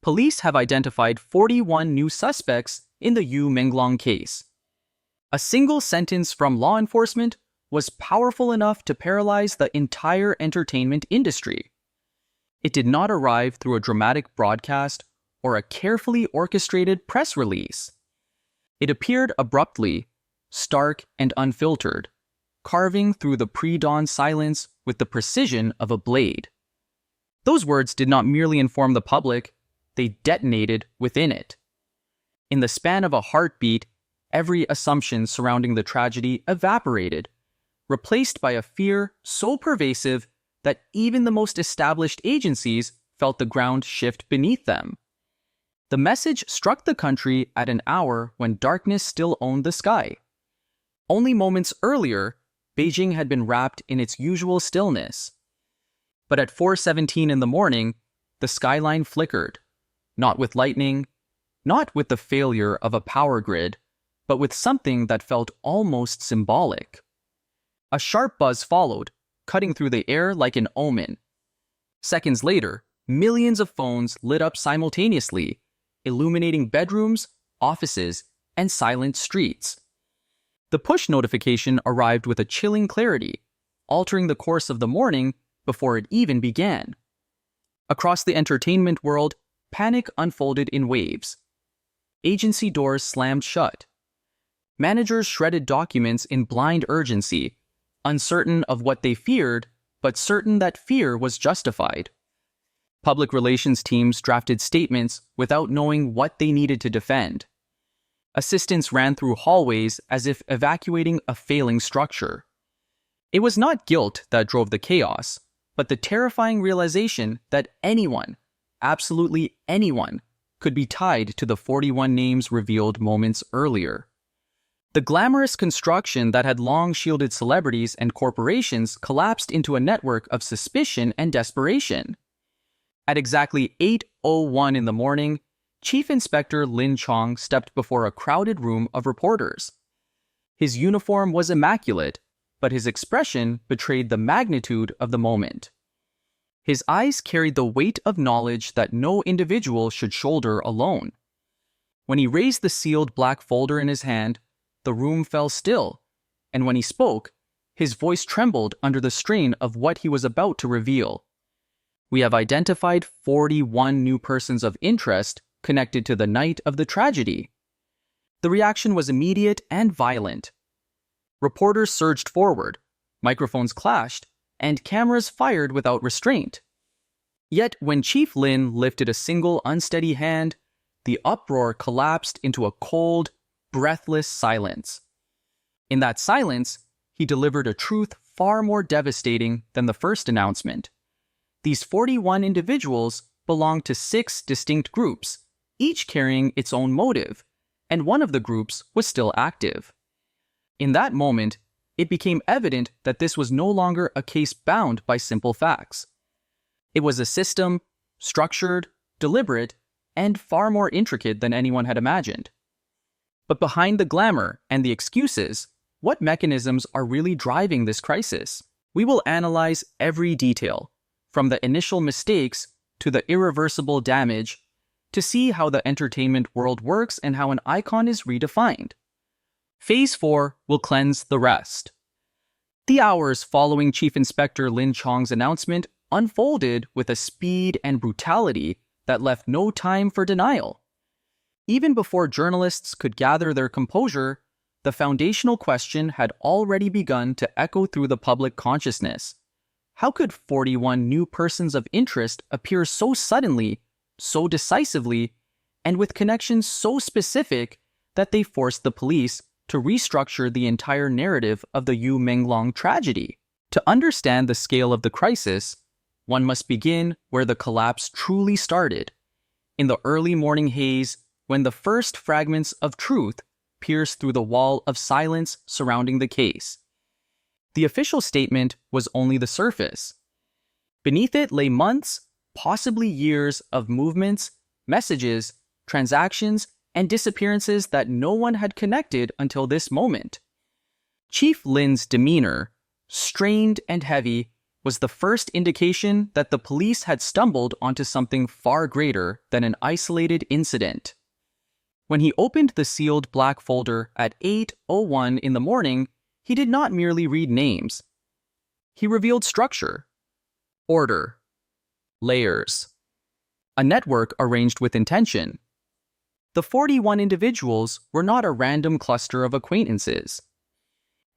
police have identified 41 new suspects in the Yu Menglong case. A single sentence from law enforcement was powerful enough to paralyze the entire entertainment industry. It did not arrive through a dramatic broadcast or a carefully orchestrated press release. It appeared abruptly, stark and unfiltered, carving through the pre-dawn silence with the precision of a blade. Those words did not merely inform the public, they detonated within it. In the span of a heartbeat, every assumption surrounding the tragedy evaporated, replaced by a fear so pervasive that even the most established agencies felt the ground shift beneath them. The message struck the country at an hour when darkness still owned the sky. Only moments earlier, Beijing had been wrapped in its usual stillness. But at 4:17 in the morning, the skyline flickered, not with lightning, not with the failure of a power grid, but with something that felt almost symbolic. A sharp buzz followed, cutting through the air like an omen. Seconds later, millions of phones lit up simultaneously, illuminating bedrooms, offices, and silent streets. The push notification arrived with a chilling clarity, altering the course of the morning before it even began. Across the entertainment world, panic unfolded in waves. Agency doors slammed shut. Managers shredded documents in blind urgency, uncertain of what they feared, but certain that fear was justified. Public relations teams drafted statements without knowing what they needed to defend. Assistants ran through hallways as if evacuating a failing structure. It was not guilt that drove the chaos, but the terrifying realization that anyone, absolutely anyone, could be tied to the 41 names revealed moments earlier. The glamorous construction that had long shielded celebrities and corporations collapsed into a network of suspicion and desperation. At exactly 8:01 in the morning, Chief Inspector Lin Chong stepped before a crowded room of reporters. His uniform was immaculate, but his expression betrayed the magnitude of the moment. His eyes carried the weight of knowledge that no individual should shoulder alone. When he raised the sealed black folder in his hand, the room fell still, and when he spoke, his voice trembled under the strain of what he was about to reveal. We have identified 41 new persons of interest connected to the night of the tragedy. The reaction was immediate and violent. Reporters surged forward, microphones clashed, and cameras fired without restraint. Yet when Chief Lin lifted a single unsteady hand, the uproar collapsed into a cold, breathless silence. In that silence, he delivered a truth far more devastating than the first announcement. These 41 individuals belonged to 6 distinct groups, each carrying its own motive, and one of the groups was still active. In that moment, it became evident that this was no longer a case bound by simple facts. It was a system, structured, deliberate, and far more intricate than anyone had imagined. But behind the glamour and the excuses, what mechanisms are really driving this crisis? We will analyze every detail, from the initial mistakes to the irreversible damage, to see how the entertainment world works and how an icon is redefined. Phase 4 will cleanse the rest. The hours following Chief Inspector Lin Chong's announcement unfolded with a speed and brutality that left no time for denial. Even before journalists could gather their composure, the foundational question had already begun to echo through the public consciousness. How could 41 new persons of interest appear so suddenly, so decisively, and with connections so specific that they forced the police to restructure the entire narrative of the Yu Menglong tragedy? To understand the scale of the crisis, one must begin where the collapse truly started, in the early morning haze, when the first fragments of truth pierced through the wall of silence surrounding the case. The official statement was only the surface. Beneath it lay months, possibly years, of movements, messages, transactions, and disappearances that no one had connected until this moment. Chief Lin's demeanor, strained and heavy, was the first indication that the police had stumbled onto something far greater than an isolated incident. When he opened the sealed black folder at 8:01 in the morning, he did not merely read names. He revealed structure, order, layers, a network arranged with intention. The 41 individuals were not a random cluster of acquaintances.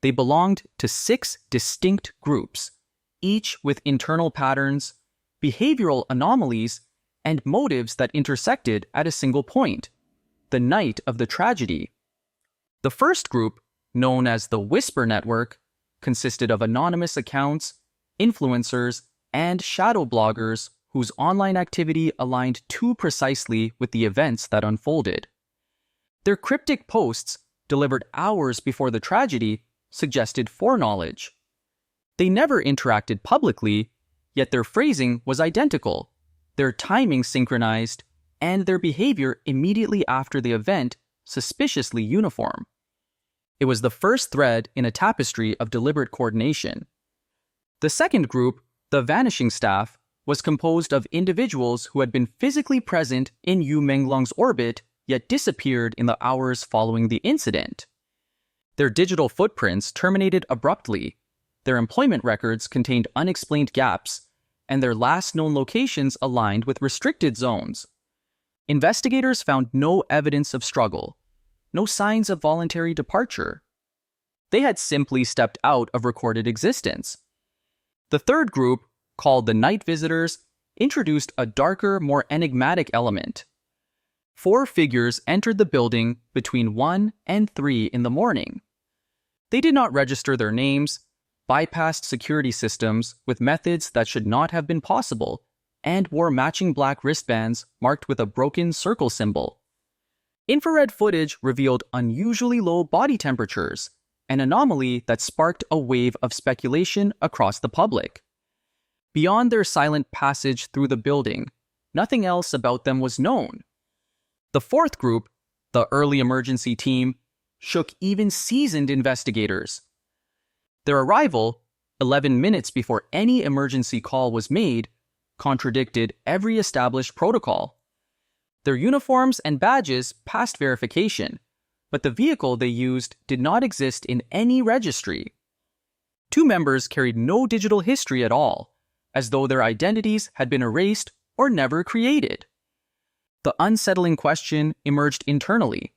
They belonged to 6 distinct groups, each with internal patterns, behavioral anomalies, and motives that intersected at a single point, the night of the tragedy. The first group, known as the Whisper Network, consisted of anonymous accounts, influencers, and shadow bloggers whose online activity aligned too precisely with the events that unfolded. Their cryptic posts, delivered hours before the tragedy, suggested foreknowledge. They never interacted publicly, yet their phrasing was identical, their timing synchronized, and their behavior immediately after the event suspiciously uniform. It was the first thread in a tapestry of deliberate coordination. The second group, the Vanishing Staff, was composed of individuals who had been physically present in Yu Menglong's orbit, yet disappeared in the hours following the incident. Their digital footprints terminated abruptly, their employment records contained unexplained gaps, and their last known locations aligned with restricted zones. Investigators found no evidence of struggle, no signs of voluntary departure. They had simply stepped out of recorded existence. The third group, called the Night Visitors, introduced a darker, more enigmatic element. 4 figures entered the building between 1 and 3 in the morning. They did not register their names, bypassed security systems with methods that should not have been possible, and wore matching black wristbands marked with a broken circle symbol. Infrared footage revealed unusually low body temperatures, an anomaly that sparked a wave of speculation across the public. Beyond their silent passage through the building, nothing else about them was known. The fourth group, the Early Emergency Team, shook even seasoned investigators. Their arrival, 11 minutes before any emergency call was made, contradicted every established protocol. Their uniforms and badges passed verification, but the vehicle they used did not exist in any registry. 2 members carried no digital history at all, as though their identities had been erased or never created. The unsettling question emerged internally.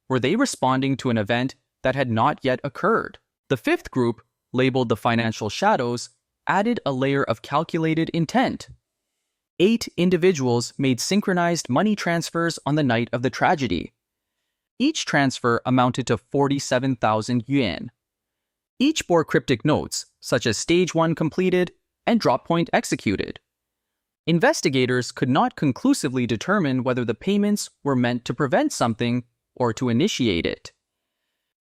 Were they responding to an event that had not yet occurred? The fifth group, labeled the Financial Shadows, added a layer of calculated intent. 8 individuals made synchronized money transfers on the night of the tragedy. Each transfer amounted to 47,000 yuan. Each bore cryptic notes, such as Stage 1 completed and Drop Point executed. Investigators could not conclusively determine whether the payments were meant to prevent something or to initiate it.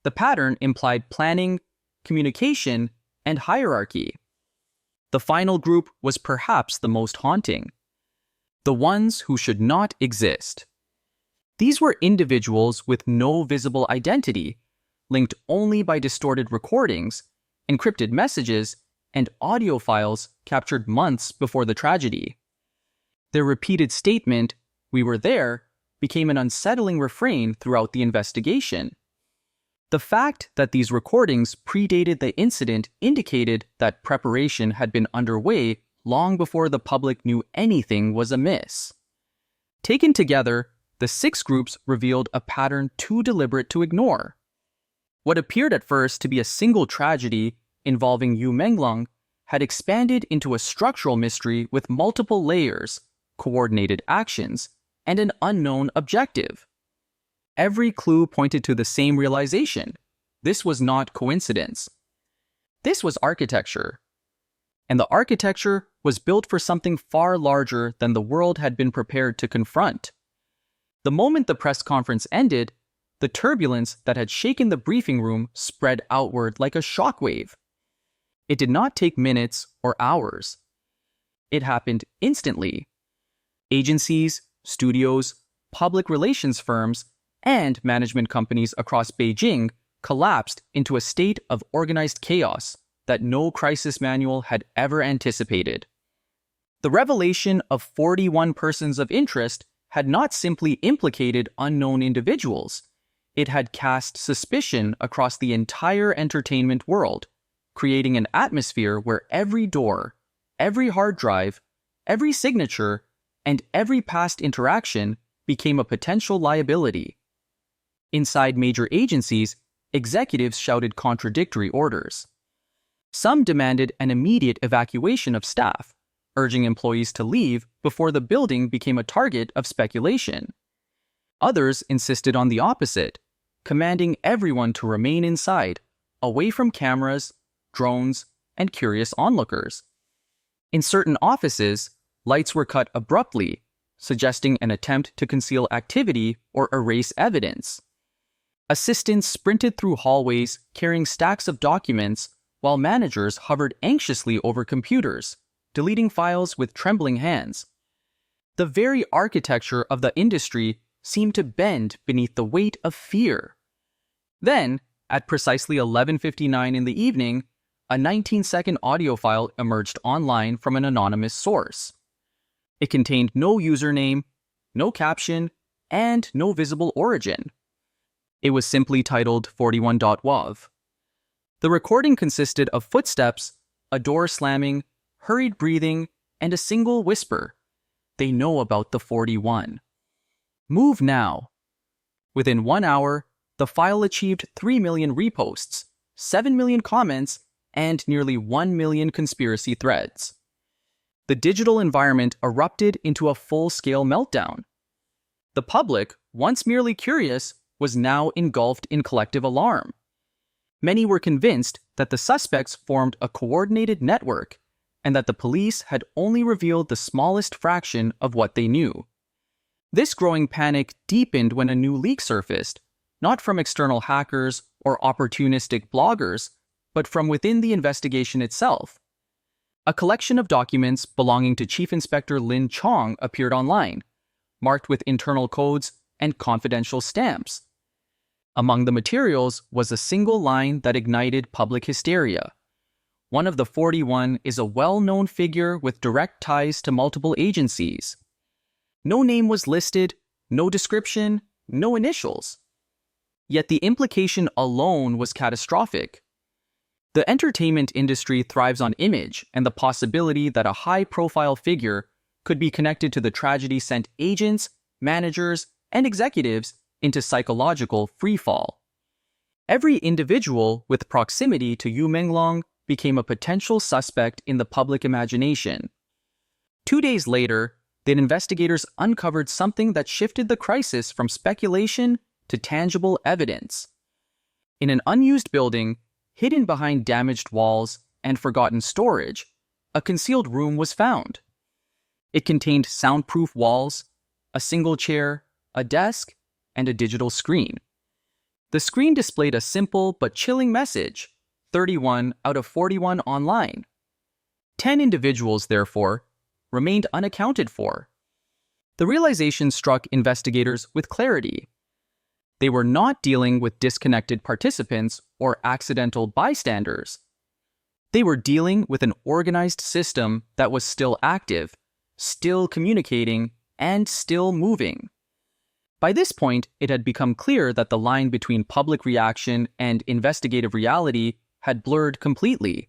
The pattern implied planning, communication, and hierarchy. The final group was perhaps the most haunting. The ones who should not exist. These were individuals with no visible identity, linked only by distorted recordings, encrypted messages, and audio files captured months before the tragedy. Their repeated statement, "We were there," became an unsettling refrain throughout the investigation. The fact that these recordings predated the incident indicated that preparation had been underway long before the public knew anything was amiss. Taken together, the 6 groups revealed a pattern too deliberate to ignore. What appeared at first to be a single tragedy involving Yu Menglong had expanded into a structural mystery with multiple layers, coordinated actions, and an unknown objective. Every clue pointed to the same realization. This was not coincidence. This was architecture. And the architecture was built for something far larger than the world had been prepared to confront. The moment the press conference ended, the turbulence that had shaken the briefing room spread outward like a shockwave. It did not take minutes or hours. It happened instantly. Agencies, studios, public relations firms, and management companies across Beijing collapsed into a state of organized chaos, that no crisis manual had ever anticipated. The revelation of 41 persons of interest had not simply implicated unknown individuals. It had cast suspicion across the entire entertainment world, creating an atmosphere where every door, every hard drive, every signature, and every past interaction became a potential liability. Inside major agencies, executives shouted contradictory orders. Some demanded an immediate evacuation of staff, urging employees to leave before the building became a target of speculation. Others insisted on the opposite, commanding everyone to remain inside, away from cameras, drones, and curious onlookers. In certain offices, lights were cut abruptly, suggesting an attempt to conceal activity or erase evidence. Assistants sprinted through hallways carrying stacks of documents, while managers hovered anxiously over computers, deleting files with trembling hands. The very architecture of the industry seemed to bend beneath the weight of fear. Then, at precisely 11:59 in the evening, a 19-second audio file emerged online from an anonymous source. It contained no username, no caption, and no visible origin. It was simply titled 41.wav. The recording consisted of footsteps, a door slamming, hurried breathing, and a single whisper. They know about the 41. Move now. Within 1 hour, the file achieved 3 million reposts, 7 million comments, and nearly 1 million conspiracy threads. The digital environment erupted into a full-scale meltdown. The public, once merely curious, was now engulfed in collective alarm. Many were convinced that the suspects formed a coordinated network and that the police had only revealed the smallest fraction of what they knew. This growing panic deepened when a new leak surfaced, not from external hackers or opportunistic bloggers, but from within the investigation itself. A collection of documents belonging to Chief Inspector Lin Chong appeared online, marked with internal codes and confidential stamps. Among the materials was a single line that ignited public hysteria. One of the 41 is a well-known figure with direct ties to multiple agencies. No name was listed, no description, no initials. Yet the implication alone was catastrophic. The entertainment industry thrives on image, and the possibility that a high-profile figure could be connected to the tragedy sent agents, managers, and executives into psychological freefall. Every individual with proximity to Yu Menglong became a potential suspect in the public imagination. 2 days later, the investigators uncovered something that shifted the crisis from speculation to tangible evidence. In an unused building, hidden behind damaged walls and forgotten storage, a concealed room was found. It contained soundproof walls, a single chair, a desk, and a digital screen. The screen displayed a simple but chilling message: 31 out of 41 online. 10 individuals, therefore, remained unaccounted for. The realization struck investigators with clarity. They were not dealing with disconnected participants or accidental bystanders. They were dealing with an organized system that was still active, still communicating, and still moving. By this point, it had become clear that the line between public reaction and investigative reality had blurred completely.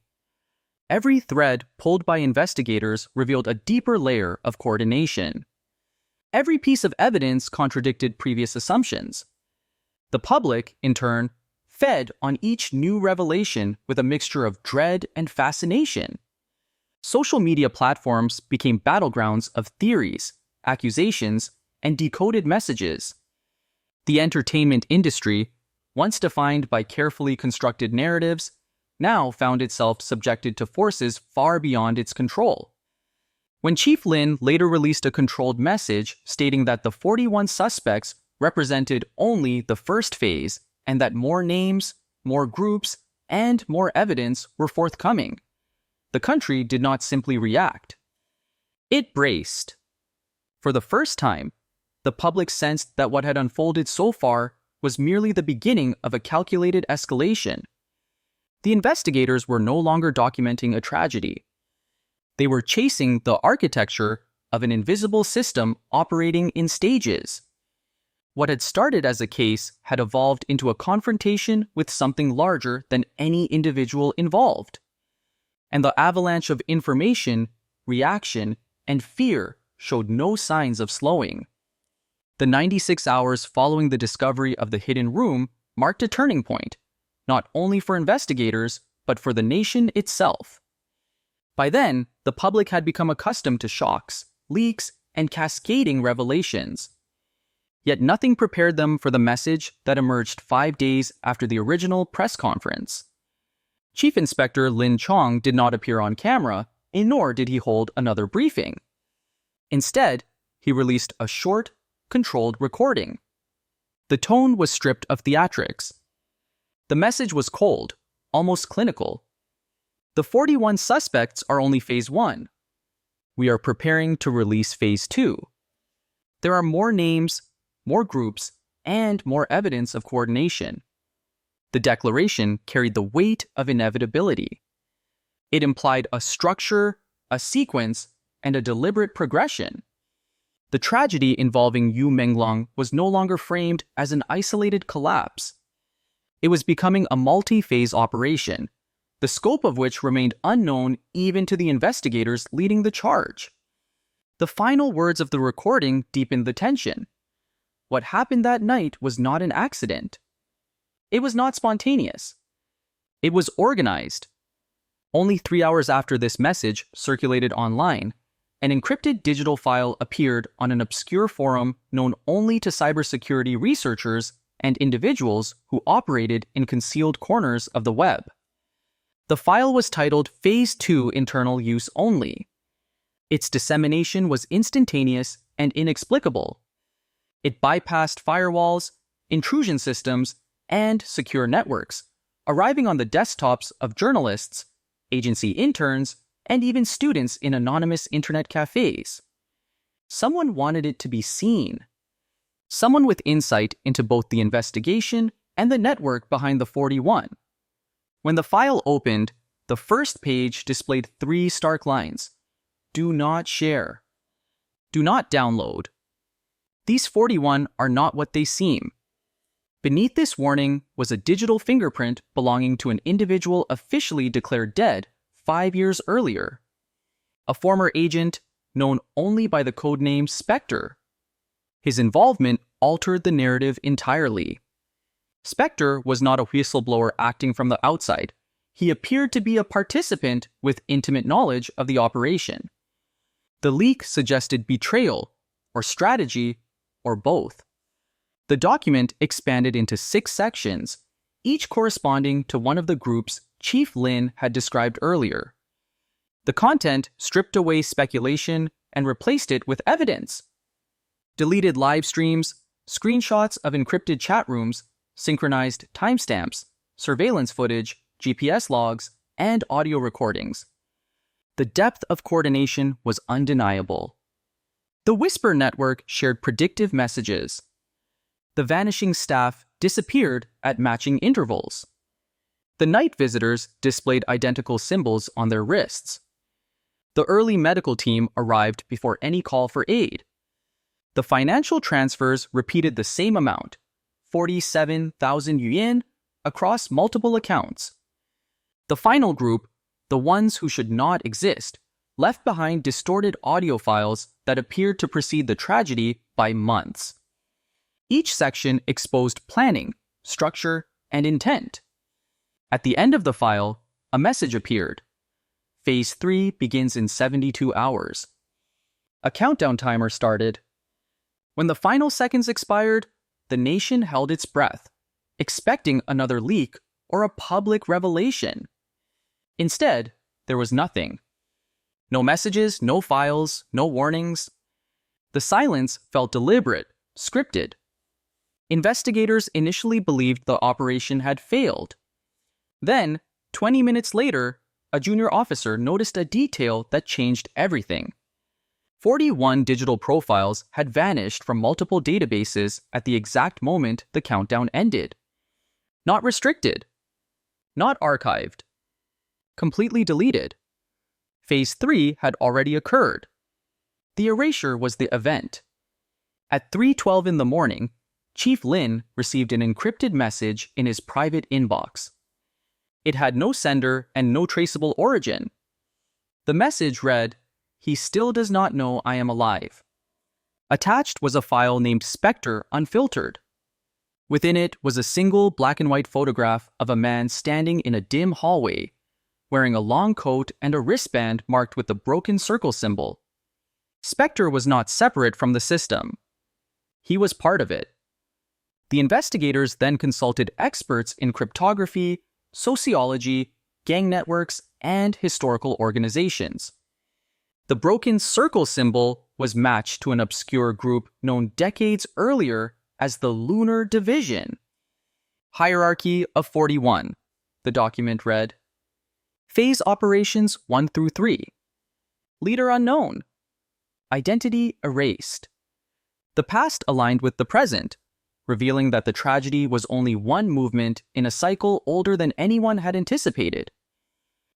Every thread pulled by investigators revealed a deeper layer of coordination. Every piece of evidence contradicted previous assumptions. The public, in turn, fed on each new revelation with a mixture of dread and fascination. Social media platforms became battlegrounds of theories, accusations, and decoded messages. The entertainment industry, once defined by carefully constructed narratives, now found itself subjected to forces far beyond its control. When Chief Lin later released a controlled message stating that the 41 suspects represented only the first phase and that more names, more groups, and more evidence were forthcoming, the country did not simply react. It braced. For the first time, the public sensed that what had unfolded so far was merely the beginning of a calculated escalation. The investigators were no longer documenting a tragedy. They were chasing the architecture of an invisible system operating in stages. What had started as a case had evolved into a confrontation with something larger than any individual involved. And the avalanche of information, reaction, and fear showed no signs of slowing. The 96 hours following the discovery of the hidden room marked a turning point, not only for investigators, but for the nation itself. By then, the public had become accustomed to shocks, leaks, and cascading revelations. Yet nothing prepared them for the message that emerged 5 days after the original press conference. Chief Inspector Lin Chong did not appear on camera, and nor did he hold another briefing. Instead, he released a short, controlled recording. The tone was stripped of theatrics. The message was cold, almost clinical. The 41 suspects are only phase 1. We are preparing to release phase 2. There are more names, more groups, and more evidence of coordination. The declaration carried the weight of inevitability. It implied a structure, a sequence, and a deliberate progression. The tragedy involving Yu Menglong was no longer framed as an isolated collapse. It was becoming a multi-phase operation, the scope of which remained unknown even to the investigators leading the charge. The final words of the recording deepened the tension. What happened that night was not an accident. It was not spontaneous. It was organized. Only 3 hours after this message circulated online, an encrypted digital file appeared on an obscure forum known only to cybersecurity researchers and individuals who operated in concealed corners of the web. The file was titled Phase 2 Internal Use Only. Its dissemination was instantaneous and inexplicable. It bypassed firewalls, intrusion systems, and secure networks, arriving on the desktops of journalists, agency interns, and even students in anonymous internet cafes. Someone wanted it to be seen. Someone with insight into both the investigation and the network behind the 41. When the file opened, the first page displayed 3 stark lines. Do not share. Do not download. These 41 are not what they seem. Beneath this warning was a digital fingerprint belonging to an individual officially declared dead 5 years earlier. A former agent known only by the codename Spectre. His involvement altered the narrative entirely. Spectre was not a whistleblower acting from the outside. He appeared to be a participant with intimate knowledge of the operation. The leak suggested betrayal, or strategy, or both. The document expanded into 6 sections, each corresponding to one of the groups Chief Lin had described earlier. The content stripped away speculation and replaced it with evidence. Deleted live streams, screenshots of encrypted chat rooms, synchronized timestamps, surveillance footage, GPS logs, and audio recordings. The depth of coordination was undeniable. The Whisper network shared predictive messages. The vanishing staff disappeared at matching intervals. The night visitors displayed identical symbols on their wrists. The early medical team arrived before any call for aid. The financial transfers repeated the same amount, 47,000 yuan, across multiple accounts. The final group, the ones who should not exist, left behind distorted audio files that appeared to precede the tragedy by months. Each section exposed planning, structure, and intent. At the end of the file, a message appeared. Phase 3 begins in 72 hours. A countdown timer started. When the final seconds expired, the nation held its breath, expecting another leak or a public revelation. Instead, there was nothing. No messages, no files, no warnings. The silence felt deliberate, scripted. Investigators initially believed the operation had failed. Then, 20 minutes later, a junior officer noticed a detail that changed everything. 41 digital profiles had vanished from multiple databases at the exact moment the countdown ended. Not restricted. not archived. Completely deleted. Phase 3 had already occurred. The erasure was the event. At 3:12 in the morning, Chief Lin received an encrypted message in his private inbox. It had no sender and no traceable origin. The message read, "He still does not know I am alive." Attached was a file named Spectre Unfiltered. Within it was a single black and white photograph of a man standing in a dim hallway, wearing a long coat and a wristband marked with the broken circle symbol. Spectre was not separate from the system. He was part of it. The investigators then consulted experts in cryptography, sociology, gang networks, and historical organizations. The broken circle symbol was matched to an obscure group known decades earlier as the Lunar Division. Hierarchy of 41, the document read. Phase operations 1 through 3. Leader unknown. Identity erased. The past aligned with the present, revealing that the tragedy was only one movement in a cycle older than anyone had anticipated.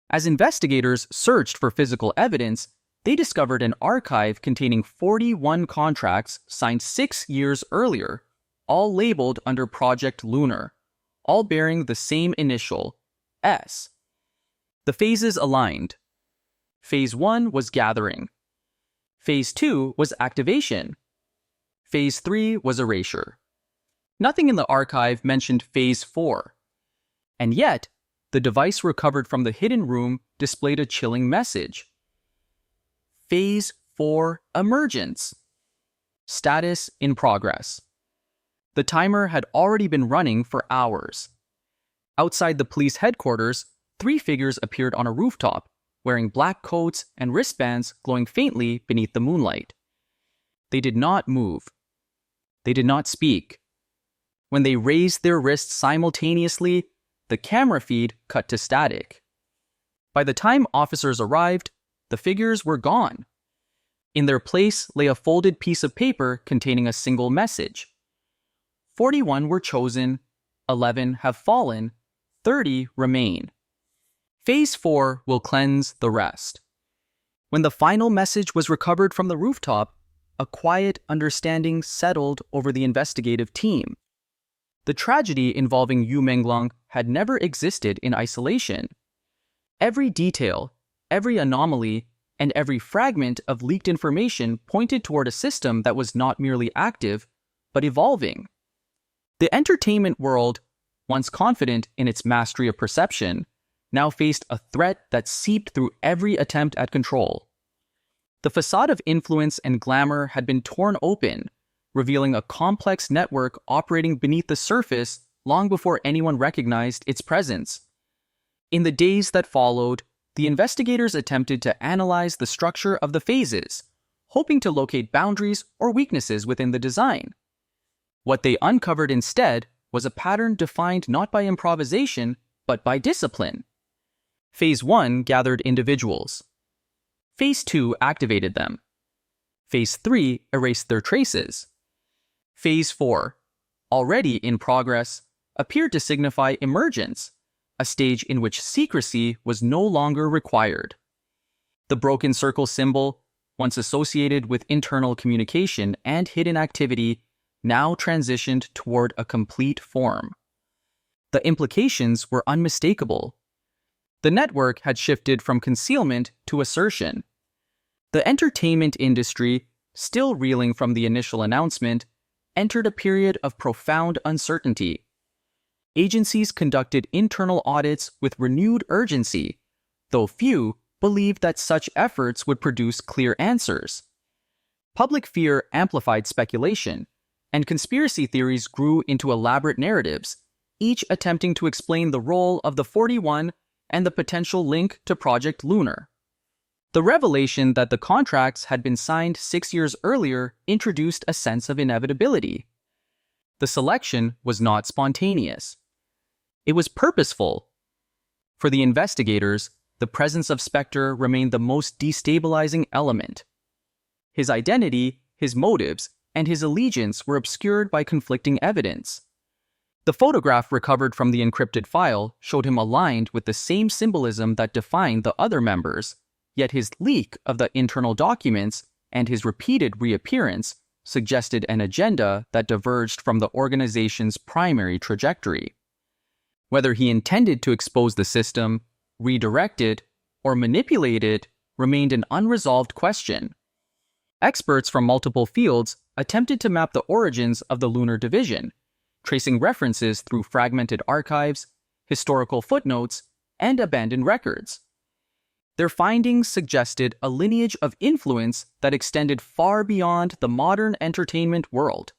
As investigators searched for physical evidence, they discovered an archive containing 41 contracts signed 6 years earlier, all labeled under Project Lunar, all bearing the same initial, S. The phases aligned. Phase 1 was gathering. Phase 2 was activation. Phase 3 was erasure. Nothing in the archive mentioned Phase 4. And yet, the device recovered from the hidden room displayed a chilling message. Phase 4 emergence. Status in progress. The timer had already been running for hours. Outside the police headquarters, 3 figures appeared on a rooftop, wearing black coats and wristbands glowing faintly beneath the moonlight. They did not move. They did not speak. When they raised their wrists simultaneously, the camera feed cut to static. By the time officers arrived, the figures were gone. In their place lay a folded piece of paper containing a single message. 41 were chosen, 11 have fallen, 30 remain. Phase 4 will cleanse the rest. When the final message was recovered from the rooftop, a quiet understanding settled over the investigative team. The tragedy involving Yu Menglong had never existed in isolation. Every detail, every anomaly, and every fragment of leaked information pointed toward a system that was not merely active, but evolving. The entertainment world, once confident in its mastery of perception, now faced a threat that seeped through every attempt at control. The facade of influence and glamour had been torn open, revealing a complex network operating beneath the surface long before anyone recognized its presence. In the days that followed, the investigators attempted to analyze the structure of the phases, hoping to locate boundaries or weaknesses within the design. What they uncovered instead was a pattern defined not by improvisation, but by discipline. Phase 1 gathered individuals. Phase 2 activated them. Phase 3 erased their traces. Phase 4, already in progress, appeared to signify emergence, a stage in which secrecy was no longer required. The broken circle symbol, once associated with internal communication and hidden activity, now transitioned toward a complete form. The implications were unmistakable. The network had shifted from concealment to assertion. The entertainment industry, still reeling from the initial announcement, entered a period of profound uncertainty. Agencies conducted internal audits with renewed urgency, though few believed that such efforts would produce clear answers. Public fear amplified speculation, and conspiracy theories grew into elaborate narratives, each attempting to explain the role of the 41 and the potential link to Project Lunar. The revelation that the contracts had been signed 6 years earlier introduced a sense of inevitability. The selection was not spontaneous. It was purposeful. For the investigators, the presence of Spectre remained the most destabilizing element. His identity, his motives, and his allegiance were obscured by conflicting evidence. The photograph recovered from the encrypted file showed him aligned with the same symbolism that defined the other members, yet his leak of the internal documents and his repeated reappearance suggested an agenda that diverged from the organization's primary trajectory. Whether he intended to expose the system, redirect it, or manipulate it remained an unresolved question. Experts from multiple fields attempted to map the origins of the lunar division, tracing references through fragmented archives, historical footnotes, and abandoned records. Their findings suggested a lineage of influence that extended far beyond the modern entertainment world.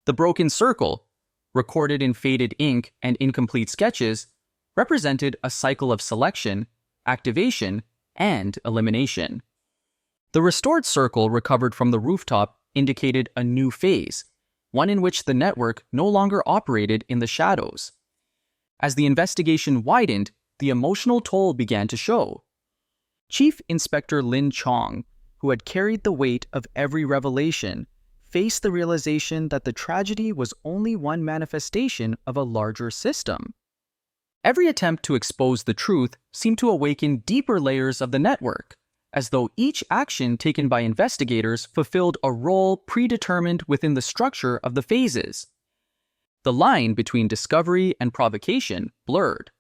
The broken circle, recorded in faded ink and incomplete sketches, represented a cycle of selection, activation, and elimination. The restored circle recovered from the rooftop indicated a new phase, one in which the network no longer operated in the shadows. As the investigation widened, the emotional toll began to show. Chief Inspector Lin Chong, who had carried the weight of every revelation, faced the realization that the tragedy was only one manifestation of a larger system. Every attempt to expose the truth seemed to awaken deeper layers of the network, as though each action taken by investigators fulfilled a role predetermined within the structure of the phases. The line between discovery and provocation blurred.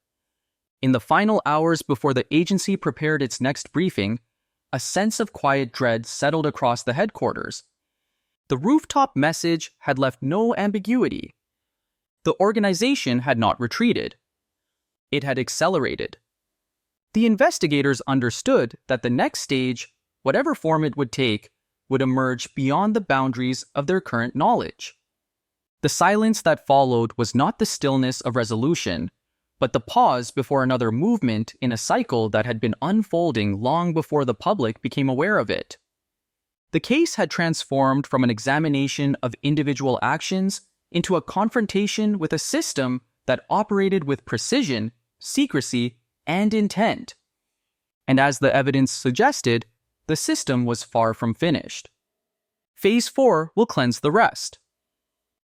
In the final hours before the agency prepared its next briefing, a sense of quiet dread settled across the headquarters. The rooftop message had left no ambiguity. The organization had not retreated. It had accelerated. The investigators understood that the next stage, whatever form it would take, would emerge beyond the boundaries of their current knowledge. The silence that followed was not the stillness of resolution, but the pause before another movement in a cycle that had been unfolding long before the public became aware of it. The case had transformed from an examination of individual actions into a confrontation with a system that operated with precision, secrecy, and intent. And as the evidence suggested, the system was far from finished. Phase 4 will cleanse the rest.